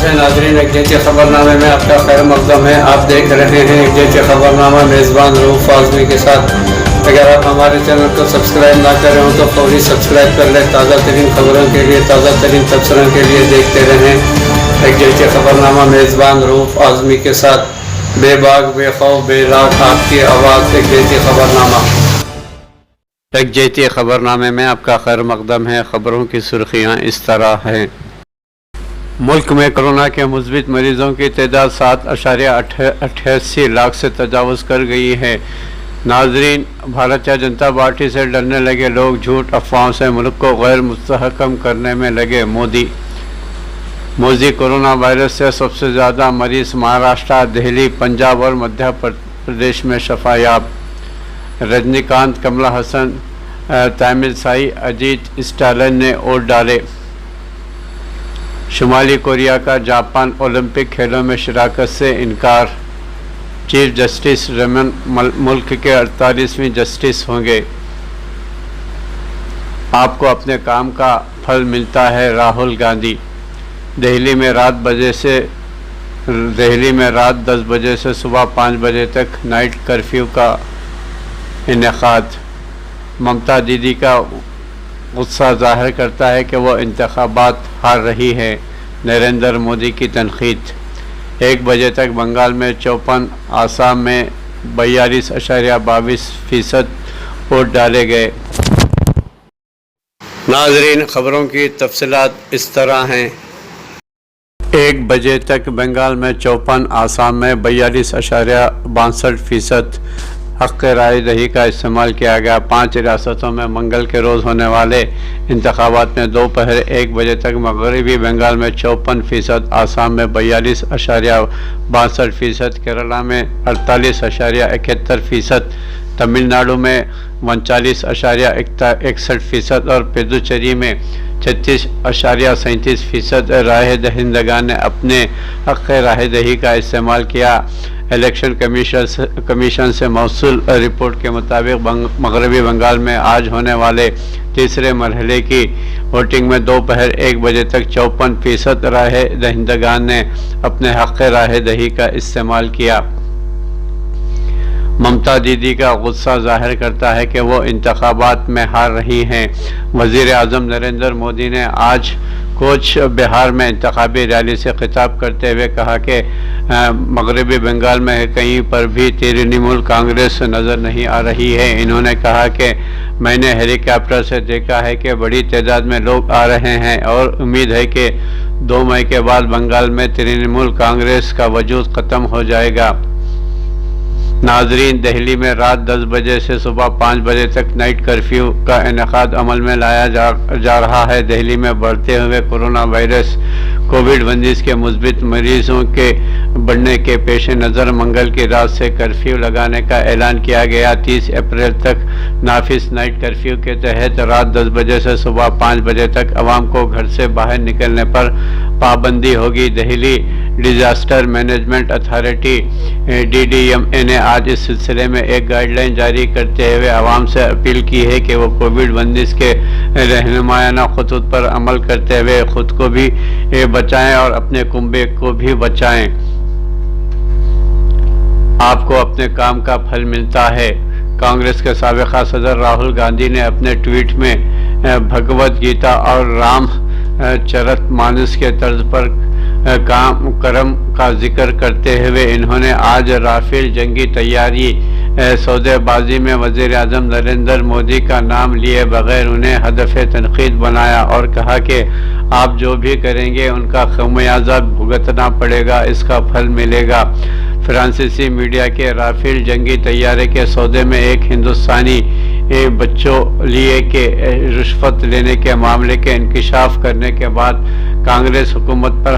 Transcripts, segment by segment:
है नाज़रीन, एक जैसे खबरनामे में आपका खैर मकदम है। आप देख रहे हैं एक जैसे खबरनामा मेज़बान रऊफ आज़मी के साथ। अगर आप हमारे चैनल को सब्सक्राइब ना करें हो तो फौरी सब्सक्राइब कर लें। ताज़ा तरीन खबरों के लिए, ताज़ा तरीन तबसरों के लिए देखते रहें एक जैसे खबरनामा मेज़बान रऊफ आज़मी के साथ। बेबाक बेखौफ बेलाग आपकी आवाज़ एक जैसे खबरनामा। एक जैसे खबरनामे में आपका खैर मकदम है। खबरों की सुर्खियाँ इस तरह हैं। मुल्क में कोरोना के मुस्बित मरीजों की तादाद 7.88 लाख से तजावज़ कर गई है। नाजरीन, भारतीय जनता पार्टी से डरने लगे लोग, झूठ अफवाहों से मुल्क को गैर मुस्तहकम करने में लगे मोदी। कोरोना वायरस से सबसे ज़्यादा मरीज महाराष्ट्र, दिल्ली, पंजाब और मध्य प्रदेश में शफायाब। रजनीकांत, कमला हसन, तमिलसाई, अजीत स्टालिन ने वोट डाले। शुमाली कोरिया का जापान ओलंपिक खेलों में शिराकत से इनकार। चीफ जस्टिस रमन मुल्क के 48वें जस्टिस होंगे। आपको अपने काम का फल मिलता है, राहुल गांधी। दिल्ली में रात 10 बजे से सुबह 5 बजे तक नाइट कर्फ्यू का इनेकाद। ममता दीदी का गुस्सा जाहिर करता है कि वो इंतखाबात हार रही है। नरेंद्र मोदी की तनकीद। 1 बजे तक बंगाल में 54, आसाम में 42.22% वोट डाले गए। नाजरीन, खबरों की तफसीलात इस तरह हैं। 1 बजे तक बंगाल में 54, आसाम में 42.62% हक़ राय दही का इस्तेमाल किया गया। 5 रियासतों में मंगल के रोज़ होने वाले इंतखाबात में दोपहर 1 बजे तक मगरबी बंगाल में 54%, आसाम में 42.62%, केरला में 48.71%, तमिलनाडु में 39.61% और पुदुचेरी में 36.37% राय दहिंदगान ने अपने हक़ राय दही का इस्तेमाल किया। इलेक्शन कमीशन से मौसूल रिपोर्ट के मुताबिक मगरबी बंगाल में आज होने वाले तीसरे मरहले की वोटिंग में दोपहर 1 बजे तक 54% राय दहिंदगान ने अपने हक़ राय दही का इस्तेमाल किया। ममता दीदी का गुस्सा जाहिर करता है कि वो इंतखाबात में हार रही हैं। वज़ीर आज़म नरेंद्र मोदी ने आज कोच बिहार में इंतखाबी रैली से खिताब करते हुए कहा कि मगरबी बंगाल में कहीं पर भी तृणमूल कांग्रेस नज़र नहीं आ रही है। इन्होंने कहा कि मैंने हेलीकॉप्टर से देखा है कि बड़ी तादाद में लोग आ रहे हैं और उम्मीद है कि 2 मई के बाद बंगाल में तृणमूल कांग्रेस का वजूद ख़त्म हो जाएगा। नाजरीन, दिल्ली में रात 10 बजे से सुबह 5 बजे तक नाइट कर्फ्यू का इनेकाद अमल में लाया जा रहा है। दिल्ली में बढ़ते हुए कोरोना वायरस कोविड-19 के मुस्बित मरीजों के बढ़ने के पेश नज़र मंगल की रात से कर्फ्यू लगाने का ऐलान किया गया। 30 अप्रैल तक नाफिज नाइट कर्फ्यू के तहत रात 10 बजे से सुबह 5 बजे तक आवाम को घर से बाहर निकलने पर पाबंदी होगी। Delhi disaster management authority DDMA ने आज इस सिलसिले में एक गाइडलाइन जारी करते हुए आवाम से अपील की है कि वो कोविड-19 के रहनुमायाना खतूत पर अमल करते हुए खुद को भी बचाएं और अपने कुंबे को भी बचाएं। आपको अपने काम का फल मिलता है। कांग्रेस के साबिक़ा सदर राहुल गांधी ने अपने ट्वीट में भगवद गीता और राम चरितमानस के तर्ज पर कर्म का जिक्र करते हुए इन्होंने आज राफेल जंगी तैयारी सौदेबाजी में वज़ीर आज़म नरेंद्र मोदी का नाम लिए बगैर उन्हें हदफ तनकीद बनाया और कहा कि आप जो भी करेंगे उनका खमियाजा भुगतना पड़ेगा, इसका फल मिलेगा। फ्रांसीसी मीडिया के राफेल जंगी तैयारे के सौदे में एक हिंदुस्तानी बच्चों लिए के रिश्वत लेने के मामले के इंकशाफ करने के बाद कांग्रेस हुकूमत पर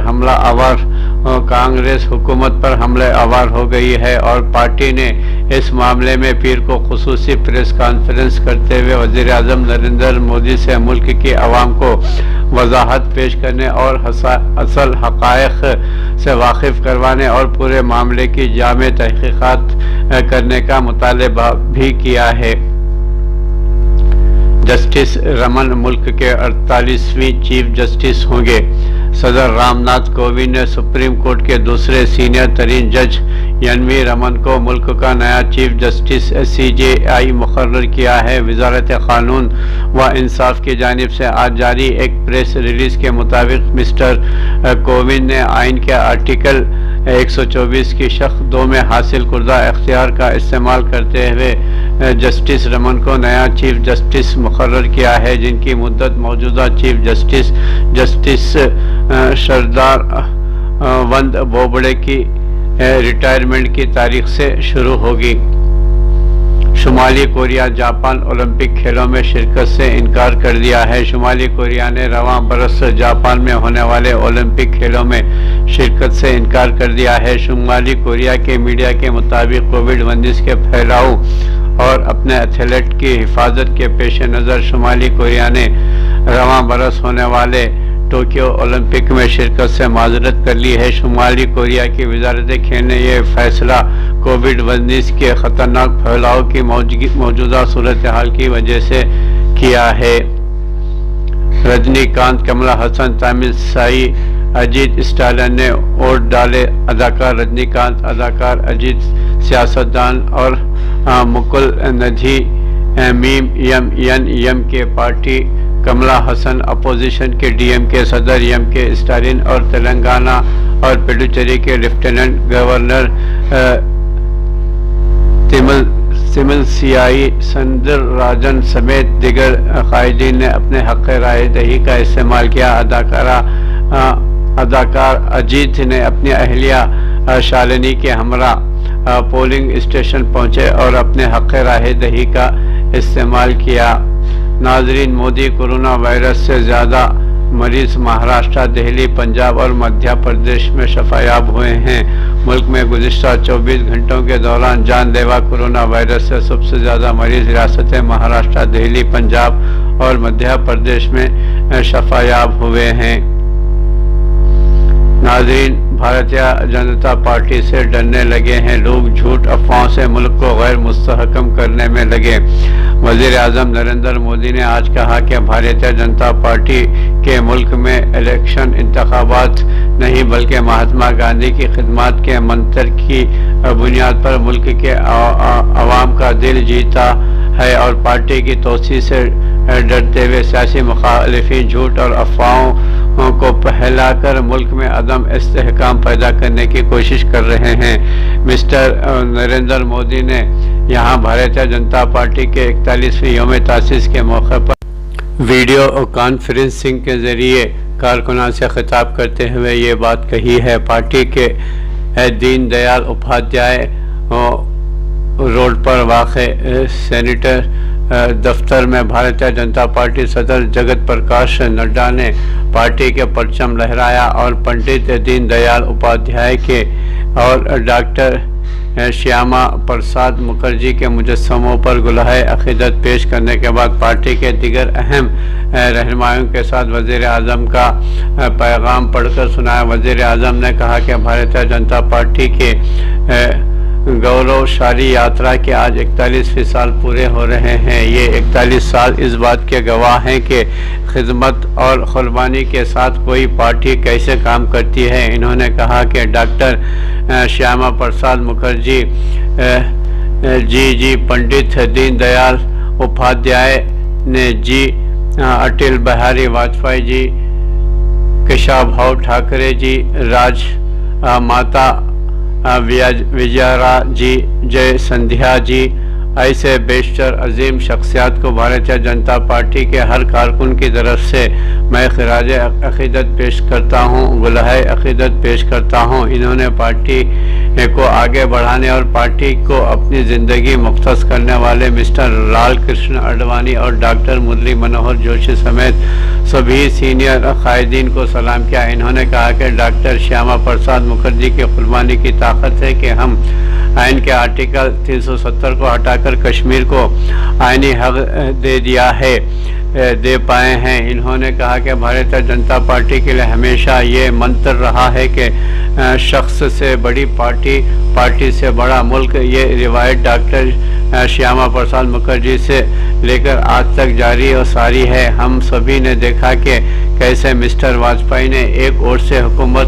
हमले आवर हो गई है और पार्टी ने इस मामले में पीर को खुसूसी प्रेस कॉन्फ्रेंस करते हुए वज़ीर आज़म नरेंद्र मोदी से मुल्क की आवाम को वजाहत पेश करने और असल हक़ाइक़ से वाकिफ़ करवाने और पूरे मामले की जामे तहक़ीक़ात करने का मुतालबा भी किया है। जस्टिस रमन मुल्क के 48वें चीफ जस्टिस होंगे। सदर रामनाथ कोविंद ने सुप्रीम कोर्ट के दूसरे सीनियर तरीन जज एन.वी. रमन को मुल्क का नया चीफ जस्टिस CJI मुकर्रर किया है। वजारत कानून व इंसाफ की जानिब से आज जारी एक प्रेस रिलीज के मुताबिक मिस्टर कोविंद ने आइन के आर्टिकल 124 की शर्ह 2 में हासिल कुर्दा इख्तियार का इस्तेमाल करते हुए जस्टिस रमन को नया चीफ जस्टिस मुकर्रर किया है, जिनकी मुद्दत मौजूदा चीफ जस्टिस सरदार वंद बोबड़े की रिटायरमेंट की तारीख से शुरू होगी। शुमाली कोरिया जापान ओलंपिक खेलों में शिरकत से इनकार कर दिया है। शुमाली कोरिया ने रवां बरस जापान में होने वाले ओलंपिक खेलों में शिरकत से इनकार कर दिया है। शुमाली कोरिया के मीडिया के मुताबिक कोविड-19 के फैलाव और अपने एथलीट की हिफाजत के पेश नज़र शुमाली कोरिया ने रवां बरस होने वाले टोक्यो ओलंपिक में शिरकत से माजरत कर ली है। शुमाली कोरिया की वजारत खेल ने यह फैसला कोविड-19 के ख़तरनाक फैलाव की मौजूदा सूरत हाल की वजह से किया है। रजनीकांत, कमला हसन, तामिल साई, अजीत स्टालिन ने वोट डाले। अदाकार रजनीकांत, अदाकार अजीत, सियासतदान और मुकुल नधी MMM के पार्टी, कमला हसन अपोजिशन के DMK सदर MK स्टालिन और तेलंगाना और पुडुचेरी के लेफ्टिनेंट गवर्नर तिमिलसाई सौंदरराजन समेत दिगर कायदीन ने अपने हक़ राय दही का इस्तेमाल किया। अदाकार अजीत ने अपनी अहलिया शालिनी के हमरा पोलिंग स्टेशन पहुंचे और अपने हक़ राय दही का इस्तेमाल किया। नाजरीन, मोदी कोरोना वायरस से ज़्यादा मरीज महाराष्ट्र, दिल्ली, पंजाब और मध्य प्रदेश में शफायाब हुए हैं। मुल्क में गुज़िश्ता 24 घंटों के दौरान जानलेवा कोरोना वायरस से सबसे ज़्यादा मरीज रियासतें महाराष्ट्र, दिल्ली, पंजाब और मध्य प्रदेश में शफायाब हुए हैं। नाज़रीन, भारतीय जनता पार्टी से डरने लगे हैं लोग, झूठ अफवाहों से मुल्क को गैर मुस्तहकम करने में लगे। वज़ीर आज़म नरेंद्र मोदी ने आज कहा कि भारतीय जनता पार्टी के मुल्क में इलेक्शन इंतखाबात नहीं बल्कि महात्मा गांधी की खिदमत के मंत्र की बुनियाद पर मुल्क के अवाम का दिल जीता है और पार्टी की तोसी से डरते हुए सियासी मुखालिफिन झूठ और अफवाहों को फैलाकर मुल्क में अदम इस्तेहकाम पैदा करने की कोशिश कर रहे हैं। मिस्टर नरेंद्र मोदी ने यहाँ भारतीय जनता पार्टी के 41वीं यौम तासीस के मौके पर वीडियो कॉन्फ्रेंसिंग के जरिए कारकुनान से खिताब करते हुए ये बात कही है। पार्टी के दीन दयाल उपाध्याय रोड पर वाक़े सेनेटर दफ्तर में भारतीय जनता पार्टी सदर जगत प्रकाश नड्डा ने पार्टी के परचम लहराया और पंडित दीन दयाल उपाध्याय के और डॉक्टर श्यामा प्रसाद मुखर्जी के मुजस्समों पर गुलाहे अक़ीदत पेश करने के बाद पार्टी के दीगर अहम रहनुमाओं के साथ वज़ीर आज़म का पैगाम पढ़कर सुनाया। वज़ीर आज़म ने कहा कि भारतीय जनता पार्टी के गौरवशाली यात्रा के आज 41 साल पूरे हो रहे हैं। ये 41 साल इस बात के गवाह हैं कि खिदमत और कुर्बानी के साथ कोई पार्टी कैसे काम करती है। इन्होंने कहा कि डॉक्टर श्यामा प्रसाद मुखर्जी जी, पंडित दीन दयाल उपाध्याय ने जी, अटल बिहारी वाजपेयी जी, केशवभाऊ ठाकरे जी, राज माता विजयरा जी, जय संध्या जी, ऐसे बेशतर अजीम शख्सियात को भारतीय जनता पार्टी के हर कारकुन की तरफ से मैं खिराज अक़ीदत पेश करता हूँ, गुलाहे अक़ीदत पेश करता हूँ। इन्होंने पार्टी को आगे बढ़ाने और पार्टी को अपनी ज़िंदगी मुख्तस करने वाले मिस्टर लाल कृष्ण आडवाणी और डॉक्टर मुरली मनोहर जोशी समेत सभी सीनियर कायदीन को सलाम किया। इन्होंने कहा कि डॉक्टर श्यामा प्रसाद मुखर्जी की कुर्बानी की ताकत है कि हम आइन के आर्टिकल 370 को हटाकर कश्मीर को आइनी हक दे पाए हैं। इन्होंने कहा कि भारतीय जनता पार्टी के लिए हमेशा ये मंत्र रहा है कि शख्स से बड़ी पार्टी, पार्टी से बड़ा मुल्क। ये रिवायत डॉक्टर श्यामा प्रसाद मुखर्जी से लेकर आज तक जारी और सारी है। हम सभी ने देखा कि कैसे मिस्टर वाजपेयी ने एक ओर से हुकूमत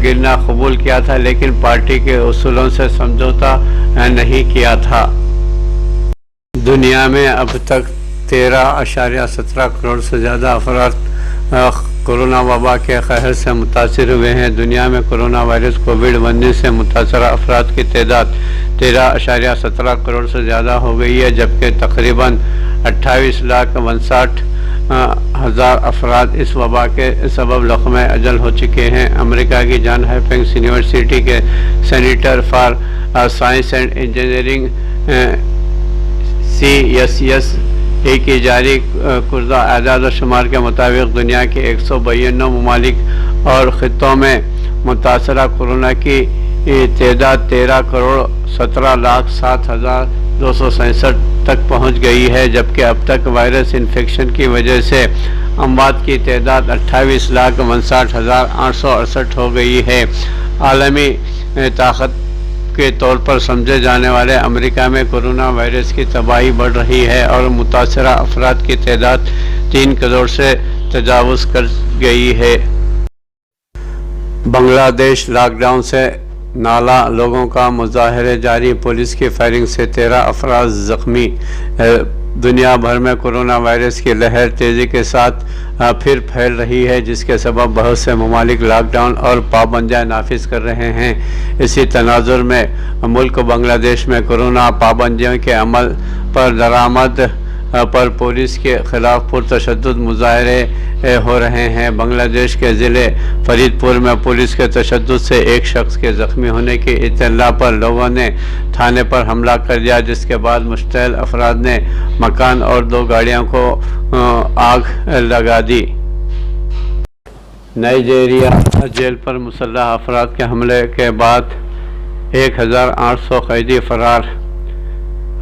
गिरना कबूल किया था, लेकिन पार्टी के उसूलों से समझौता नहीं किया था। दुनिया में अब तक 13.17 करोड़ से ज़्यादा अफराद कोरोना वबा के कहर से मुतासर हुए हैं। दुनिया में कोरोना वायरस कोविड-19 से मुतासर अफराद की तादाद 13.17 करोड़ से ज़्यादा हो गई है, जबकि तकरीबन 28,59,000 अफराद इस वबा के सबब लक़्मे अजल हो चुके हैं। अमेरिका की जॉन हॉपकिंस यूनिवर्सिटी के centre for science and engineering CSIS की जारी कुर्दा आदाद और शुमार के मुताबिक दुनिया के 192 ममालिक और ख़ित्तों में मुतासरा कोरोना की तादाद 13,17,07,267 तक पहुँच गई है, जबकि अब तक वायरस इन्फेक्शन की वजह से अमवात की तादाद 28,59,868 हो गई है। आलमी ताकत के तौर पर समझे जाने वाले अमेरिका में कोरोना वायरस की तबाही बढ़ रही है और मुतासरा अफराद की तादाद 3 करोड़ से तजावुज़ कर गई है। बांग्लादेश लॉकडाउन से नाला लोगों का मुजाहरे जारी, पुलिस की फायरिंग से 13 अफराद ज़ख्मी। दुनिया भर में कोरोना वायरस की लहर तेज़ी के साथ फिर फैल रही है, जिसके सबब बहुत से ममालिक लॉकडाउन और पाबंदियाँ नाफिज कर रहे हैं। इसी तनाजुर में मुल्क बांग्लादेश में कोरोना पाबंदियों के अमल पर दरामद पर पुलिस के खिलाफ पुरतशद्दुद मुजाहरे हो रहे हैं। बांग्लादेश के ज़िले फरीदपुर में पुलिस के तशद्दुद से एक शख्स के ज़ख्मी होने की इत्तला पर लोगों ने थाने पर हमला कर दिया, जिसके बाद मुश्तइल अफराद ने मकान और 2 गाड़ियों को आग लगा दी। नाइजीरिया जेल पर मुसल्लह अफराद के हमले के बाद 1800 कैदी फरार।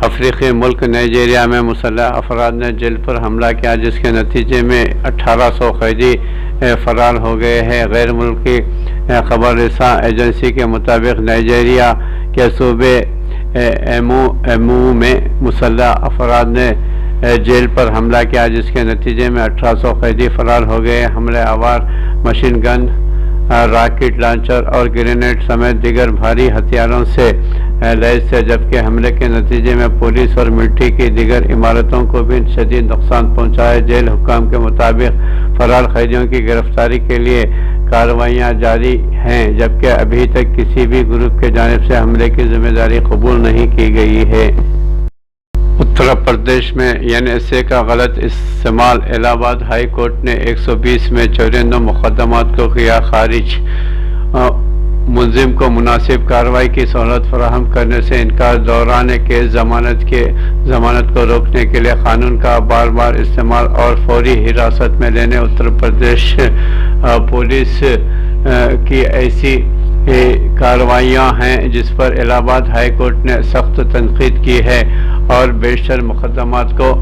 अफ्रीकी मुल्क नाइजीरिया में मुसल्लह अफराद ने जेल पर हमला किया, जिसके नतीजे में 1800 कैदी फरार हो गए हैं। गैर मुल्की खबर रसा एजेंसी के मुताबिक नाइजीरिया के सूबे एमू में मुसल्लह अफराद ने जेल पर हमला किया, जिसके नतीजे में 1800 कैदी फरार हो गए। हमले आवार मशीन गन, रॉकेट लॉन्चर और ग्रेनेड समेत दीगर भारी हथियारों से लैस थे, जबकि हमले के नतीजे में पुलिस और मिलिट्री की दीगर इमारतों को भी शदीद नुकसान पहुंचा है। जेल हुक्काम के मुताबिक फरार कैदियों की गिरफ्तारी के लिए कार्रवाइयाँ जारी हैं, जबकि अभी तक किसी भी ग्रुप के जानिब से हमले की जिम्मेदारी कबूल नहीं की गई है। उत्तर प्रदेश में NSA का गलत इस्तेमाल, इलाहाबाद हाई कोर्ट ने 120 में 54 मुकदमात को किया खारिज। मुलजिम को मुनासिब कार्रवाई की सहूलत फराहम करने से इनकार, दौरान केस जमानत को रोकने के लिए कानून का बार बार इस्तेमाल और फौरी हिरासत में लेने उत्तर प्रदेश पुलिस की ऐसी कार्रवाइयाँ हैं जिस पर इलाहाबाद हाई कोर्ट ने सख्त तनकीद की है और बेशतर मुकदमात को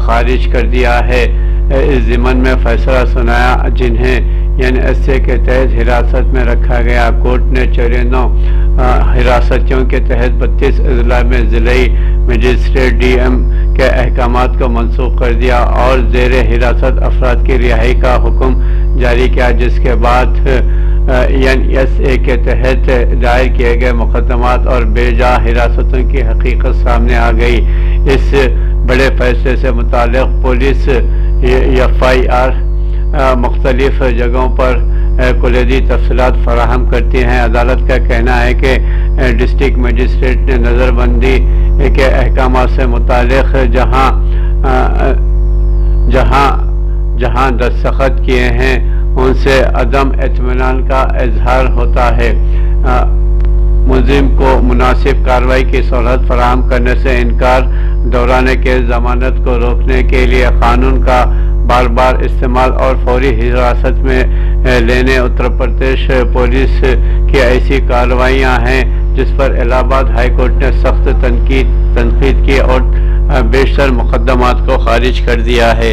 खारिज कर दिया है। इस ज़िमन में फैसला सुनाया जिन्हें NSA के तहत हिरासत में रखा गया। कोर्ट ने 94 हिरासतियों के तहत 32 अजला में ज़िलाई मजिस्ट्रेट DM के अहकामात को मनसूख कर दिया और ज़ेर हिरासत अफराद की रिहाई का हुक्म जारी किया, जिसके बाद NSA के तहत दायर किए गए मुकदमात और बेजा हिरासतों की हकीकत सामने आ गई। इस बड़े फैसले से मुताल्लिक़ पुलिस FIR मुख्तलिफ जगहों पर कुलैदी तफसीलात फराहम करती हैं। अदालत का कहना है कि डिस्ट्रिक्ट मजिस्ट्रेट ने नज़रबंदी के अहकाम से मुताल्लिक़ जहाँ दस्तखत किए हैं उनसे अदम इत्मीनान का इजहार होता है। मुलजिम को मुनासिब कार्रवाई की सहूलत फराहम करने से इनकार, दौरान केस जमानत को रोकने के लिए कानून का बार बार इस्तेमाल और फौरी हिरासत में लेने उत्तर प्रदेश पुलिस की ऐसी कार्रवाइयाँ हैं जिस पर इलाहाबाद हाई कोर्ट ने सख्त तनकीद की और बेशतर मुकदमात को खारिज कर दिया है।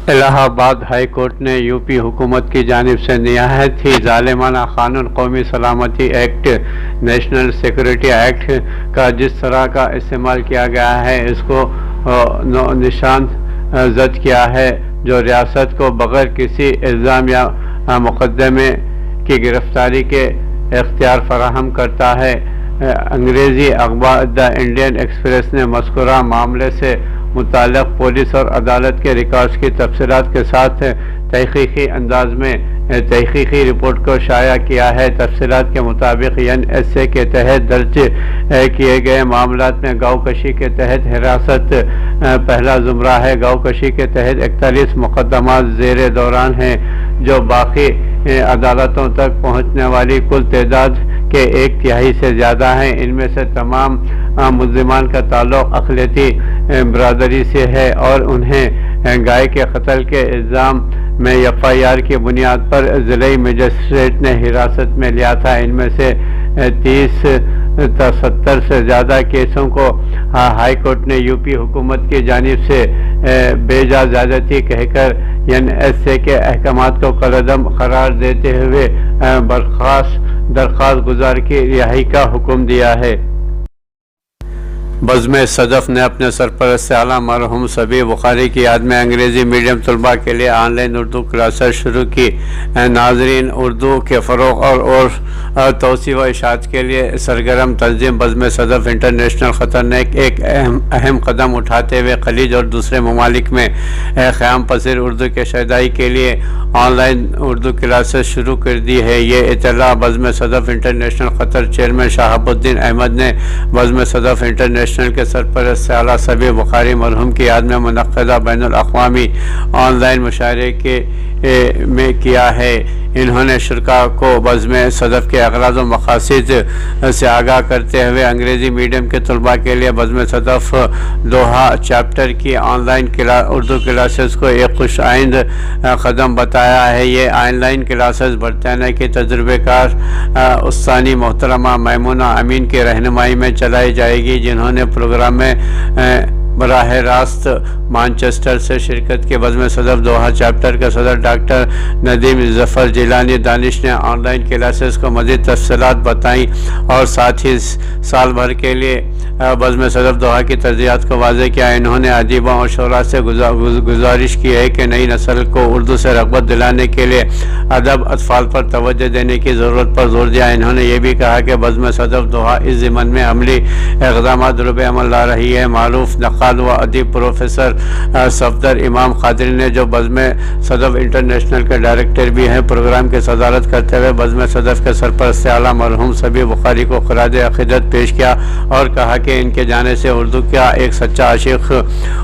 इलाहाबाद हाई कोर्ट ने यूपी हुकूमत की जानिब से निहायत ही जालिमाना कानून कौमी सलामती एक्ट نیشنل سیکورٹی ایکٹ کا جس طرح کا استعمال کیا گیا ہے اس کو نشان زد کیا ہے، جو ریاست کو بغیر کسی الزام یا مقدمے کی گرفتاری کے اختیار فراہم کرتا ہے۔ انگریزی اخبار دی انڈین ایکسپریس نے مذکورہ معاملے سے متعلق پولیس اور عدالت کے ریکارڈز کی تفصیلات کے ساتھ تحقیقی انداز میں تحقیقی رپورٹ کو شائع کیا ہے۔ تفصیلات کے مطابق NSA کے تحت درج کیے گئے معاملات میں گاؤ کشی کے تحت حراست پہلا زمرہ ہے۔ گاؤ کشی کے تحت 41 مقدمات زیر دوران ہیں، جو باقی عدالتوں تک پہنچنے والی کل تعداد کے 1/3 سے زیادہ ہیں۔ ان میں سے تمام ملزمان کا تعلق اقلیتی برادری سے ہے اور انہیں گائے کے قتل کے الزام میں FIR کی بنیاد پر ضلعی مجسٹریٹ نے حراست میں لیا تھا۔ ان میں سے 30 تا 70 سے زیادہ کیسوں کو ہائی کورٹ نے UP حکومت کی جانب سے بے جا زیادتی کہہ کر NSA کے احکامات کو کالعدم قرار دیتے ہوئے درخواست گزار کی رہائی کا حکم دیا ہے۔ بزم صدف نے اپنے سرپرست اعلیٰ مرحوم صبی بخاری کی یاد میں انگریزی میڈیم طلباء کے لیے آن لائن اردو کلاسز شروع کی۔ ناظرین، اردو کے فروغ اور توسیع و اشاعت کے لیے سرگرم تنظیم بزم صدف انٹرنیشنل قطر نے ایک اہم قدم اٹھاتے ہوئے خلیج اور دوسرے ممالک میں قیام پذیر اردو کے شائدائی کے لیے آن لائن اردو کلاسز شروع کر دی ہے۔ یہ اطلاع بزم صدف انٹرنیشنل قطر چیئرمین شہاب الدین احمد نے بزم صدف انٹرنیشنل کے سرپرست اعلیٰ صبی بخاری مرحوم کی یاد میں منعقدہ بین الاقوامی آن لائن مشاعرے میں کیا ہے۔ انہوں نے شرکاء کو بزم صدف کے اغراض و مقاصد سے آگاہ کرتے ہوئے انگریزی میڈیم کے طلباء کے لیے بزم صدف دوحہ چیپٹر کی آن لائن اردو کلاسز کو ایک خوش آئند قدم بتایا ہے۔ یہ آن لائن کلاسز برطانیہ کی تجربہ کار استانی محترمہ میمونہ امین کی رہنمائی میں چلائی جائے گی، جنہوں نے پروگرام میں براہ راست مانچسٹر سے شرکت کی۔ بزم صدف دوحہ چیپٹر کے صدر ڈاکٹر ندیم ظفر جیلانی دانش نے آن لائن کلاسز کو مزید تفصیلات بتائیں اور ساتھ ہی سال بھر کے لیے بزم صدف دوحہ کی ترجیحات کو واضح کیا۔ انہوں نے ادیبوں اور شعراء سے گزارش کی ہے کہ نئی نسل کو اردو سے رغبت دلانے کے لیے ادب اطفال پر توجہ دینے کی ضرورت پر زور دیا۔ انہوں نے یہ بھی کہا کہ بزم صدف دوحہ اس ضمن میں عملی اقدامات روب عمل لا رہی ہے۔ معروف نقاد و ادیب پروفیسر صفدر امام قادری نے، جو بزم صدف انٹرنیشنل کے ڈائریکٹر بھی ہیں، پروگرام کی صدارت کرتے ہوئے بزم صدف کے سرپرست اعلیٰ مرحوم صبی بخاری کو خراج عقیدت پیش کیا اور کہا کہ ان کے جانے سے اردو کا ایک سچا عاشق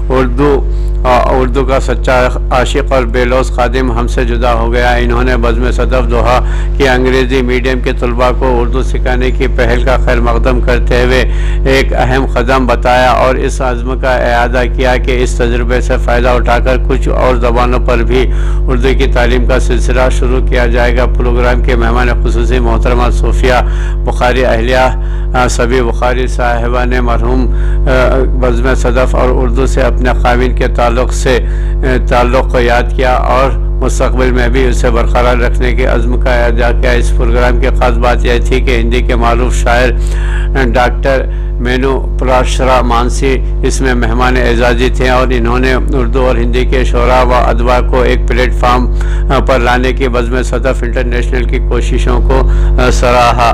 اردو کا سچا عاشق اور بے لوث خادم ہم سے جدا ہو گیا۔ انہوں نے بزم صدف دوحہ کی انگریزی میڈیم کے طلباء کو اردو سکھانے کی پہل کا خیر مقدم کرتے ہوئے ایک اہم قدم بتایا اور اس عزم کا اعادہ کیا کہ اس تجربے سے فائدہ اٹھا کر کچھ اور زبانوں پر بھی اردو کی تعلیم کا سلسلہ شروع کیا جائے گا۔ پروگرام کے مہمان خصوصی محترمہ صوفیہ بخاری اہلیہ صبی بخاری صاحبہ نے مرحوم بزم صدف اور اردو سے اپنے خاوند کے تعلق کو یاد کیا اور مستقبل میں بھی اسے برقرار رکھنے کے عزم کا اعادہ کیا۔ اس پروگرام کی خاص بات یہ تھی کہ ہندی کے معروف شاعر ڈاکٹر مینو پراشرا مانسی اس میں مہمان اعزازی تھے اور انہوں نے اردو اور ہندی کے شعراء و ادبا کو ایک پلیٹ فارم پر لانے کی بزم صدف انٹرنیشنل کی کوششوں کو سراہا۔